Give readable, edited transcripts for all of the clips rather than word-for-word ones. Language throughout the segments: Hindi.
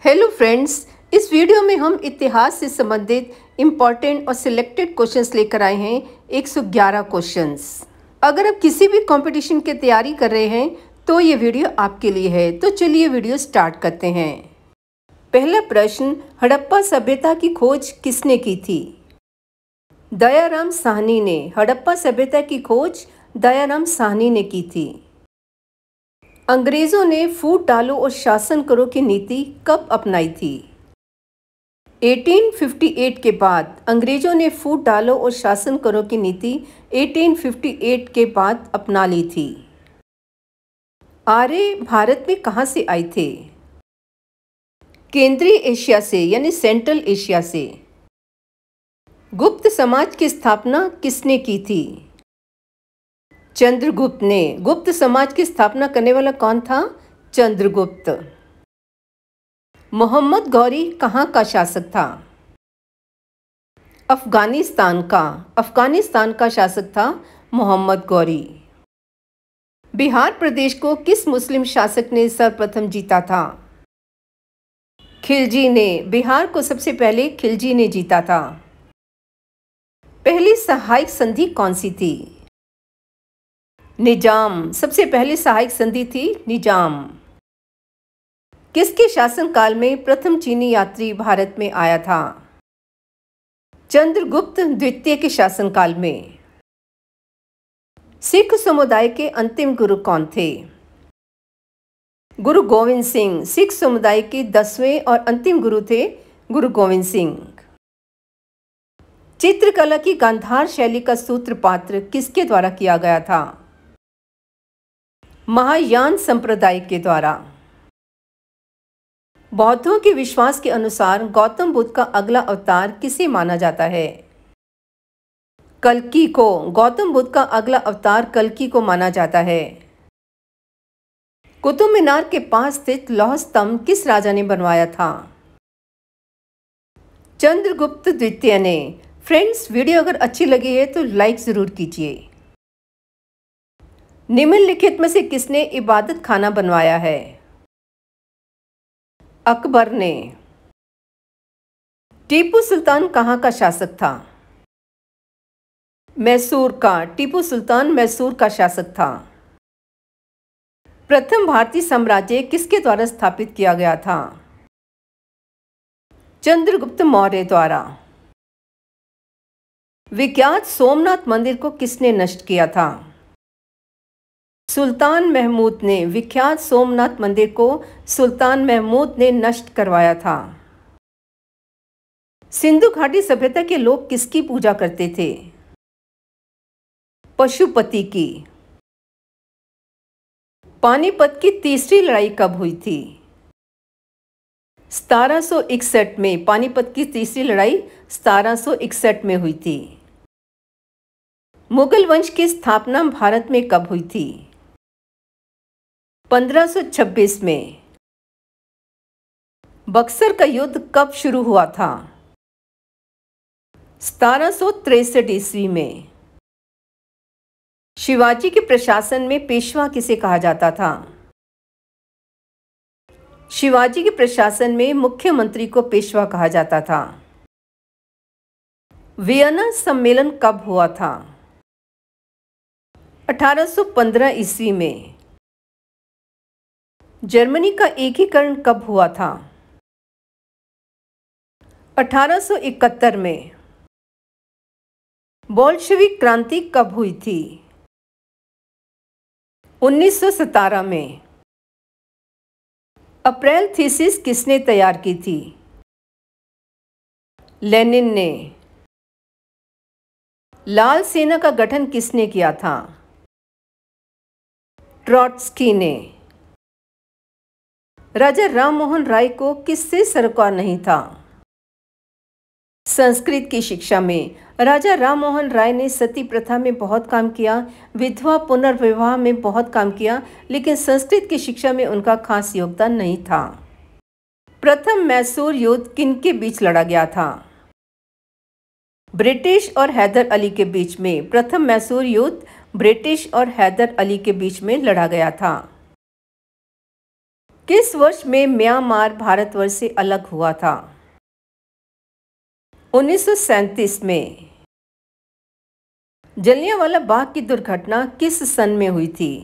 हेलो फ्रेंड्स, इस वीडियो में हम इतिहास से संबंधित इम्पॉर्टेंट और सिलेक्टेड क्वेश्चंस लेकर आए हैं। 111 क्वेश्चंस। अगर आप किसी भी कंपटीशन की तैयारी कर रहे हैं तो ये वीडियो आपके लिए है। तो चलिए वीडियो स्टार्ट करते हैं। पहला प्रश्न, हड़प्पा सभ्यता की खोज किसने की थी? दयाराम साहनी ने। हड़प्पा सभ्यता की खोज दयाराम साहनी ने की थी। अंग्रेजों ने फूट डालो और शासन करो की नीति कब अपनाई थी? 1858 के बाद। अंग्रेजों ने फूट डालो और शासन करो की नीति 1858 के बाद अपना ली थी। आर्य भारत में कहाँ से आए थे? केंद्रीय एशिया से, यानी सेंट्रल एशिया से। गुप्त समाज की स्थापना किसने की थी? चंद्रगुप्त ने। गुप्त समाज की स्थापना करने वाला कौन था? चंद्रगुप्त। मोहम्मद गौरी कहाँ का शासक था? अफगानिस्तान का। अफगानिस्तान का शासक था मोहम्मद गौरी। बिहार प्रदेश को किस मुस्लिम शासक ने सर्वप्रथम जीता था? खिलजी ने। बिहार को सबसे पहले खिलजी ने जीता था। पहली सहायक संधि कौन सी थी? निजाम। सबसे पहली सहायक संधि थी निजाम। किसके शासनकाल में प्रथम चीनी यात्री भारत में आया था? चंद्रगुप्त द्वितीय के शासनकाल में। सिख समुदाय के अंतिम गुरु कौन थे? गुरु गोविंद सिंह। सिख समुदाय के 10वें और अंतिम गुरु थे गुरु गोविंद सिंह। चित्रकला की गांधार शैली का सूत्रपात किसके द्वारा किया गया था? महायान संप्रदाय के द्वारा। बौद्धों के विश्वास के अनुसार गौतम बुद्ध का अगला अवतार किसे माना जाता है? कल्कि को। गौतम बुद्ध का अगला अवतार कल्कि को माना जाता है। कुतुब मीनार के पास स्थित लौह स्तंभ किस राजा ने बनवाया था? चंद्रगुप्त द्वितीय ने। फ्रेंड्स, वीडियो अगर अच्छी लगी है तो लाइक ज़रूर कीजिए। निम्नलिखित में से किसने इबादत खाना बनवाया है? अकबर ने। टीपू सुल्तान कहाँ का शासक था? मैसूर का। टीपू सुल्तान मैसूर का शासक था। प्रथम भारतीय साम्राज्य किसके द्वारा स्थापित किया गया था? चंद्रगुप्त मौर्य द्वारा। विख्यात सोमनाथ मंदिर को किसने नष्ट किया था? सुल्तान महमूद ने। विख्यात सोमनाथ मंदिर को सुल्तान महमूद ने नष्ट करवाया था। सिंधु घाटी सभ्यता के लोग किसकी पूजा करते थे? पशुपति की। पानीपत की तीसरी लड़ाई कब हुई थी? 1761 में। पानीपत की तीसरी लड़ाई 1761 में हुई थी। मुगल वंश की स्थापना भारत में कब हुई थी? 1526 में। बक्सर का युद्ध कब शुरू हुआ था? 1763 ईस्वी में। शिवाजी के प्रशासन में पेशवा किसे कहा जाता था? शिवाजी के प्रशासन में मुख्यमंत्री को पेशवा कहा जाता था। वियना सम्मेलन कब हुआ था? 1815 ईस्वी में। जर्मनी का एकीकरण कब हुआ था? 1871 में। बोल्शेविक क्रांति कब हुई थी? 1917 में। अप्रैल थीसिस किसने तैयार की थी? लेनिन ने। लाल सेना का गठन किसने किया था? ट्रॉट्स्की ने। राजा राममोहन राय को किससे सरोकार नहीं था? संस्कृत की शिक्षा में। राजा राममोहन राय ने सती प्रथा में बहुत काम किया, विधवा पुनर्विवाह में बहुत काम किया, लेकिन संस्कृत की शिक्षा में उनका खास योगदान नहीं था। प्रथम मैसूर युद्ध किनके बीच लड़ा गया था? ब्रिटिश और हैदर अली के बीच में। प्रथम मैसूर युद्ध ब्रिटिश और हैदर अली के बीच में लड़ा गया था। किस वर्ष में म्यांमार भारतवर्ष से अलग हुआ था? 1937 में। जलियांवाला बाग की दुर्घटना किस सन में हुई थी?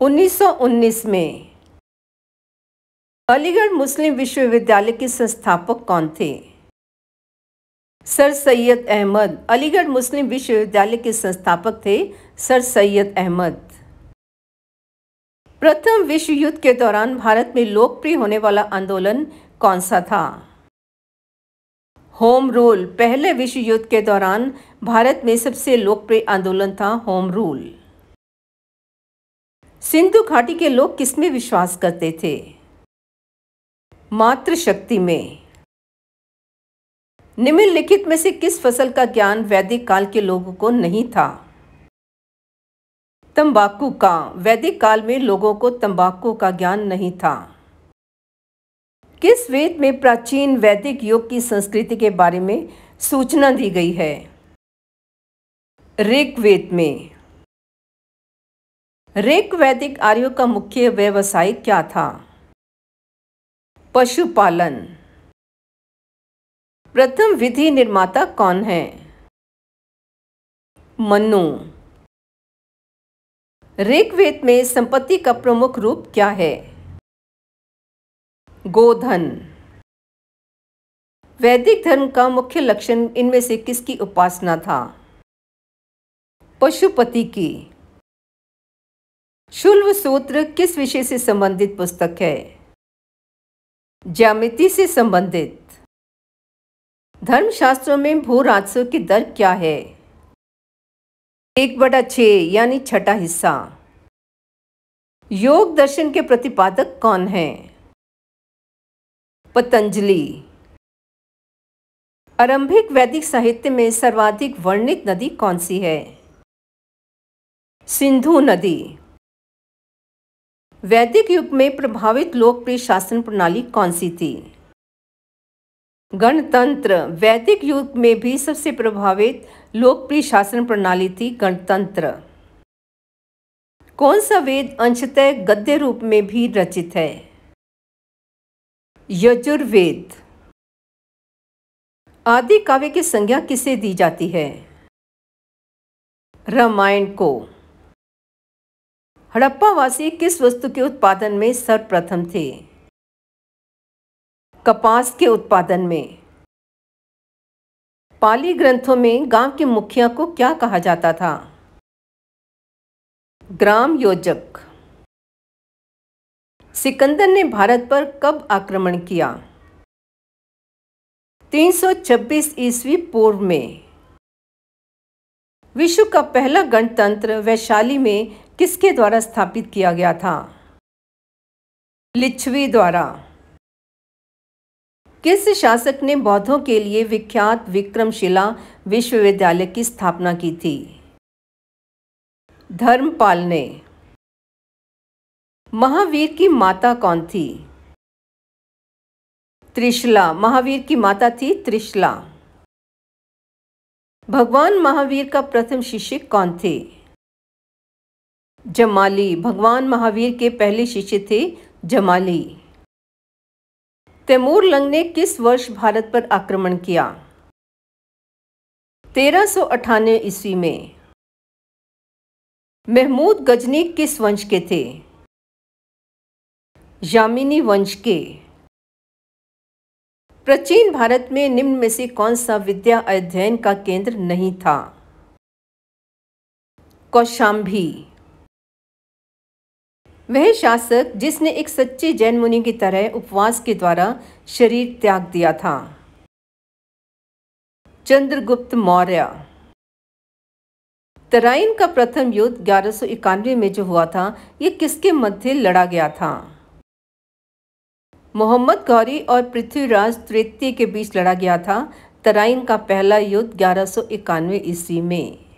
1919 में। अलीगढ़ मुस्लिम विश्वविद्यालय के संस्थापक कौन थे? सर सैयद अहमद। अलीगढ़ मुस्लिम विश्वविद्यालय के संस्थापक थे सर सैयद अहमद। प्रथम विश्व युद्ध के दौरान भारत में लोकप्रिय होने वाला आंदोलन कौन सा था? Home rule. पहले विश्व युद्ध के दौरान भारत में सबसे लोकप्रिय आंदोलन था होम रूल। सिंधु घाटी के लोग किसमें विश्वास करते थे? मातृशक्ति में। निम्नलिखित में से किस फसल का ज्ञान वैदिक काल के लोगों को नहीं था? तंबाकू का। वैदिक काल में लोगों को तंबाकू का ज्ञान नहीं था। किस वेद में प्राचीन वैदिक युग की संस्कृति के बारे में सूचना दी गई है? ऋग्वेद में। ऋग वैदिक आर्यों का मुख्य व्यवसाय क्या था? पशुपालन। प्रथम विधि निर्माता कौन है? मनु। ऋग्वेद में संपत्ति का प्रमुख रूप क्या है? गोधन। वैदिक धर्म का मुख्य लक्षण इनमें से किसकी उपासना था? पशुपति की। शुल्ब सूत्र किस विषय से संबंधित पुस्तक है? ज्यामिति से संबंधित। धर्मशास्त्रों में भू राजस्व की दर क्या है? 1/6 यानी छठा हिस्सा। योग दर्शन के प्रतिपादक कौन हैं? पतंजलि। आरंभिक वैदिक साहित्य में सर्वाधिक वर्णित नदी कौन सी है? सिंधु नदी। वैदिक युग में प्रभावित लोकप्रिय शासन प्रणाली कौन सी थी? गणतंत्र। वैदिक युग में भी सबसे प्रभावित लोकप्रिय शासन प्रणाली थी गणतंत्र। कौन सा वेद अंशतः गद्य रूप में भी रचित है? यजुर्वेद। आदि काव्य की संज्ञा किसे दी जाती है? रामायण को। हड़प्पावासी किस वस्तु के उत्पादन में सर्वप्रथम थे? कपास के उत्पादन में। पाली ग्रंथों में गांव के मुखिया को क्या कहा जाता था? ग्राम योजक। सिकंदर ने भारत पर कब आक्रमण किया? 326 ईस्वी पूर्व में। विश्व का पहला गणतंत्र वैशाली में किसके द्वारा स्थापित किया गया था? लिच्छवी द्वारा। किस शासक ने बौद्धों के लिए विख्यात विक्रमशिला विश्वविद्यालय की स्थापना की थी? धर्मपाल ने। महावीर की माता कौन थी? त्रिशला। महावीर की माता थी त्रिशला। भगवान महावीर का प्रथम शिष्य कौन थे? जमाली। भगवान महावीर के पहले शिष्य थे जमाली। तैमूर लंग ने किस वर्ष भारत पर आक्रमण किया? 1398 ईस्वी में। महमूद गजनी किस वंश के थे? यामिनी वंश के। प्राचीन भारत में निम्न में से कौन सा विद्या अध्ययन का केंद्र नहीं था? कौशांबी। वह शासक जिसने एक सच्चे जैन मुनि की तरह उपवास के द्वारा शरीर त्याग दिया था? चंद्रगुप्त मौर्य। तराइन का प्रथम युद्ध 1191 में जो हुआ था, यह किसके मध्य लड़ा गया था? मोहम्मद गौरी और पृथ्वीराज तृतीय के बीच लड़ा गया था। तराइन का पहला युद्ध 1191 ईस्वी में।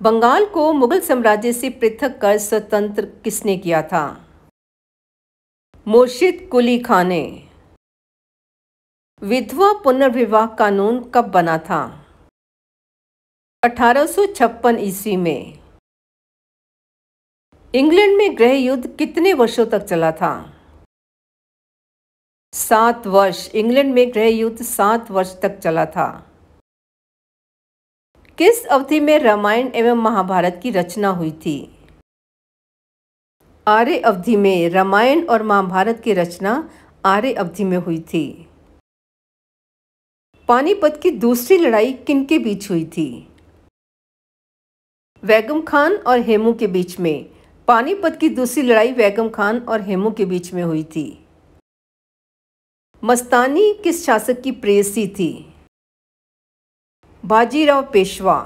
बंगाल को मुगल साम्राज्य से पृथक कर स्वतंत्र किसने किया था? मुर्शिद कुली खान ने। विधवा पुनर्विवाह कानून कब बना था? 1856 ईस्वी में। इंग्लैंड में गृह युद्ध कितने वर्षों तक चला था? 7 वर्ष। इंग्लैंड में गृह युद्ध 7 वर्ष तक चला था। किस अवधि में रामायण एवं महाभारत की रचना हुई थी? आर्य अवधि में रामायण और महाभारत की रचना आर्य अवधि में हुई थी। पानीपत की दूसरी लड़ाई किनके बीच हुई थी? बैगम खान और हेमू के बीच में। पानीपत की दूसरी लड़ाई बैगम खान और हेमू के बीच में हुई थी। मस्तानी किस शासक की प्रेयसी थी? बाजीराव पेशवा।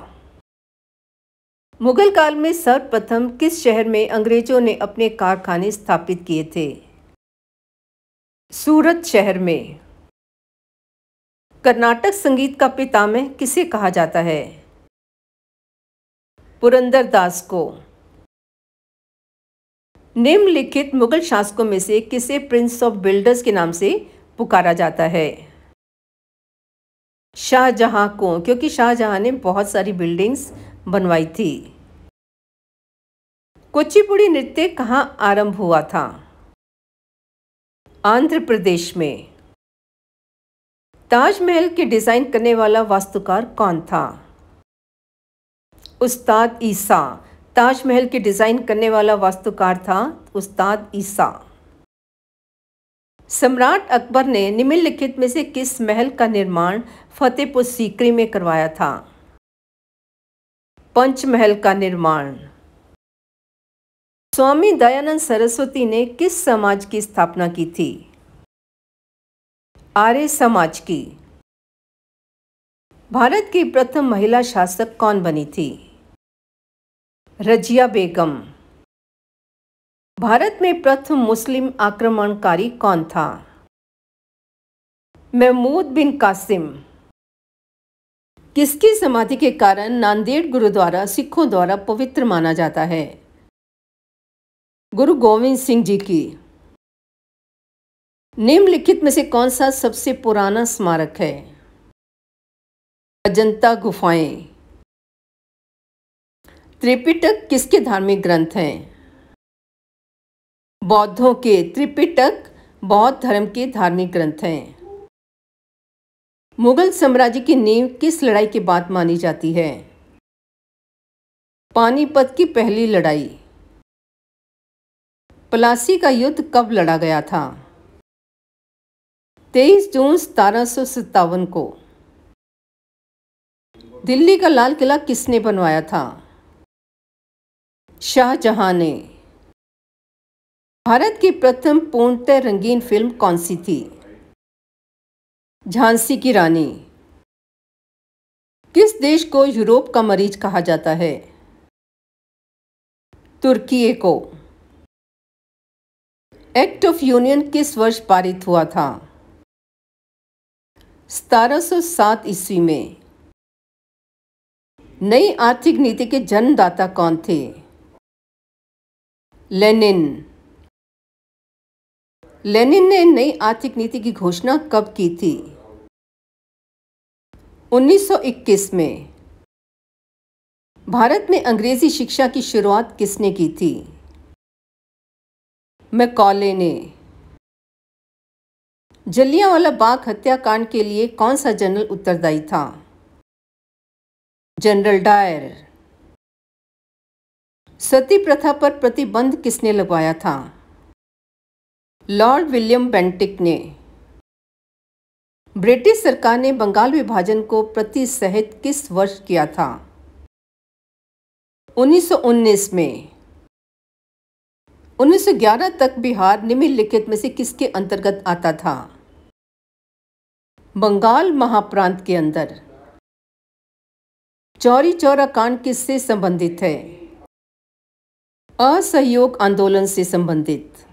मुगल काल में सर्वप्रथम किस शहर में अंग्रेजों ने अपने कारखाने स्थापित किए थे? सूरत शहर में। कर्नाटक संगीत का पितामह किसे कहा जाता है? पुरंदर दास को। निम्नलिखित मुगल शासकों में से किसे प्रिंस ऑफ बिल्डर्स के नाम से पुकारा जाता है? शाहजहां को, क्योंकि शाहजहां ने बहुत सारी बिल्डिंग्स बनवाई थी। कुचिपुड़ी नृत्य कहाँ आरंभ हुआ था? आंध्र प्रदेश में। ताजमहल के डिजाइन करने वाला वास्तुकार कौन था? उस्ताद ईसा। ताजमहल के डिजाइन करने वाला वास्तुकार था उस्ताद ईसा। सम्राट अकबर ने निम्नलिखित में से किस महल का निर्माण फतेहपुर सीकरी में करवाया था? पंचमहल का निर्माण। स्वामी दयानंद सरस्वती ने किस समाज की स्थापना की थी? आर्य समाज की। भारत की प्रथम महिला शासक कौन बनी थी? रजिया बेगम। भारत में प्रथम मुस्लिम आक्रमणकारी कौन था? महमूद बिन कासिम। किसकी समाधि के कारण नांदेड़ गुरुद्वारा सिखों द्वारा पवित्र माना जाता है? गुरु गोविंद सिंह जी की। निम्नलिखित में से कौन सा सबसे पुराना स्मारक है? अजंता गुफाएं। त्रिपिटक किसके धार्मिक ग्रंथ हैं? बौद्धों के। त्रिपिटक बौद्ध धर्म के धार्मिक ग्रंथ हैं। मुगल साम्राज्य की नींव किस लड़ाई के बाद मानी जाती है? पानीपत की पहली लड़ाई। प्लासी का युद्ध कब लड़ा गया था? 23 जून 1757 को। दिल्ली का लाल किला किसने बनवाया था? शाहजहां ने। भारत की प्रथम पूर्णतः रंगीन फिल्म कौन सी थी? झांसी की रानी। किस देश को यूरोप का मरीज कहा जाता है? तुर्की को। एक्ट ऑफ यूनियन किस वर्ष पारित हुआ था? 1707 ईस्वी में। नई आर्थिक नीति के जन्मदाता कौन थे? लेनिन। लेनिन ने नई आर्थिक नीति की घोषणा कब की थी? 1921 में। भारत में अंग्रेजी शिक्षा की शुरुआत किसने की थी? मैकॉले ने। जलियांवाला बाग हत्याकांड के लिए कौन सा जनरल उत्तरदायी था? General Dyer. सती प्रथा पर प्रतिबंध किसने लगवाया था? लॉर्ड विलियम बेंटिक ने। ब्रिटिश सरकार ने बंगाल विभाजन को प्रतिसहित किस वर्ष किया था? 1919 में। 1911 तक बिहार निम्नलिखित में से किसके अंतर्गत आता था? बंगाल महाप्रांत के अंदर। चौरी चौरा कांड किससे संबंधित है? असहयोग आंदोलन से संबंधित।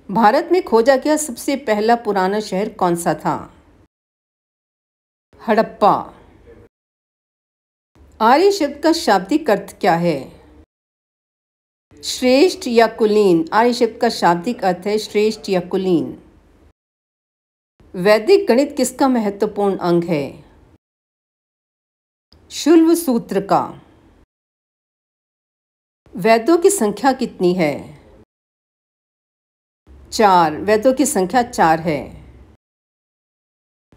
भारत में खोजा गया सबसे पहला पुराना शहर कौन सा था? हड़प्पा। आर्य शब्द का शाब्दिक अर्थ क्या है? श्रेष्ठ या कुलीन। आर्य शब्द का शाब्दिक अर्थ है श्रेष्ठ या कुलीन। वैदिक गणित किसका महत्वपूर्ण अंग है? शुल्ब सूत्र का। वेदों की संख्या कितनी है? 4। वेदों की संख्या 4 है।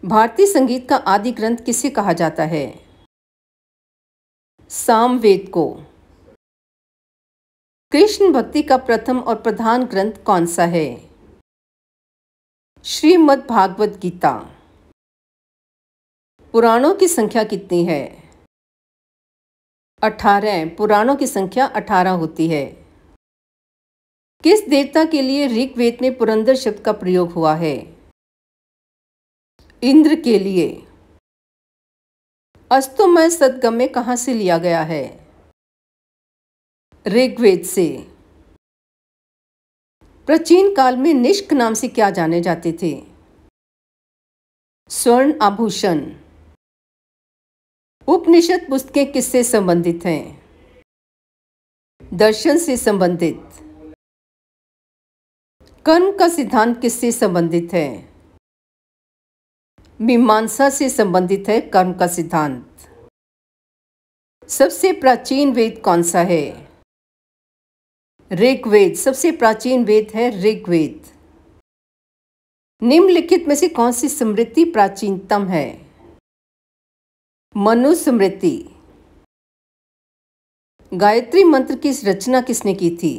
भारतीय संगीत का आदि ग्रंथ किसे कहा जाता है? सामवेद को। कृष्ण भक्ति का प्रथम और प्रधान ग्रंथ कौन सा है? श्रीमद् भागवत गीता। पुराणों की संख्या कितनी है? 18। पुराणों की संख्या 18 होती है। किस देवता के लिए ऋग्वेद में पुरंदर शब्द का प्रयोग हुआ है? इंद्र के लिए। अस्तोमय सदगम्य कहाँ से लिया गया है? ऋग्वेद से। प्राचीन काल में निष्क नाम से क्या जाने जाते थे? स्वर्ण आभूषण। उपनिषद पुस्तकें किससे संबंधित हैं? दर्शन से संबंधित। कर्म का सिद्धांत किससे संबंधित है? मीमांसा से संबंधित है कर्म का सिद्धांत। सबसे प्राचीन वेद कौन सा है? ऋग्वेद। सबसे प्राचीन वेद है ऋग्वेद। निम्नलिखित में से कौन सी स्मृति प्राचीनतम है? मनुस्मृति। गायत्री मंत्र की रचना किसने की थी?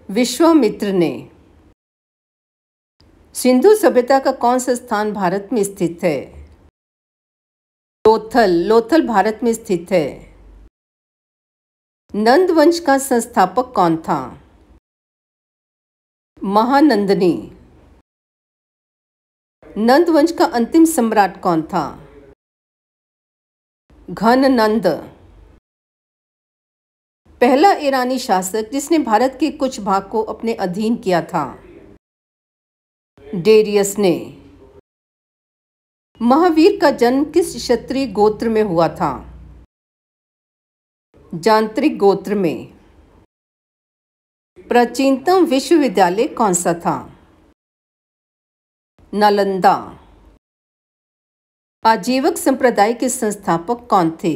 विश्वामित्र ने। सिंधु सभ्यता का कौन सा स्थान भारत में स्थित है? लोथल। लोथल भारत में स्थित है। नंद वंश का संस्थापक कौन था? महानंदनी। नंद वंश का अंतिम सम्राट कौन था? घननंद। पहला ईरानी शासक जिसने भारत के कुछ भाग को अपने अधीन किया था? डेरियस ने। महावीर का जन्म किस क्षत्रिय गोत्र में हुआ था? जांत्रिक गोत्र में। प्राचीनतम विश्वविद्यालय कौन सा था? नालंदा। आजीवक संप्रदाय के संस्थापक कौन थे?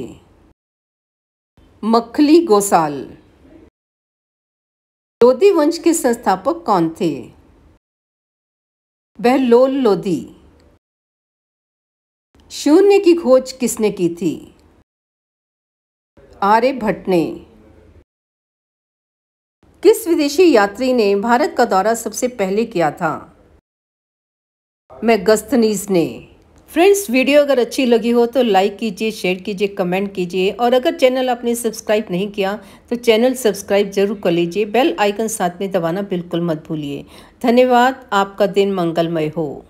मखली गोसाल। लोदी वंश के संस्थापक कौन थे? बहलोल लोदी। शून्य की खोज किसने की थी? आर्यभट्ट ने। किस विदेशी यात्री ने भारत का दौरा सबसे पहले किया था? मेगास्थनीज ने। फ्रेंड्स, वीडियो अगर अच्छी लगी हो तो लाइक कीजिए, शेयर कीजिए, कमेंट कीजिए और अगर चैनल आपने सब्सक्राइब नहीं किया तो चैनल सब्सक्राइब जरूर कर लीजिए। बेल आइकन साथ में दबाना बिल्कुल मत भूलिए। धन्यवाद। आपका दिन मंगलमय हो।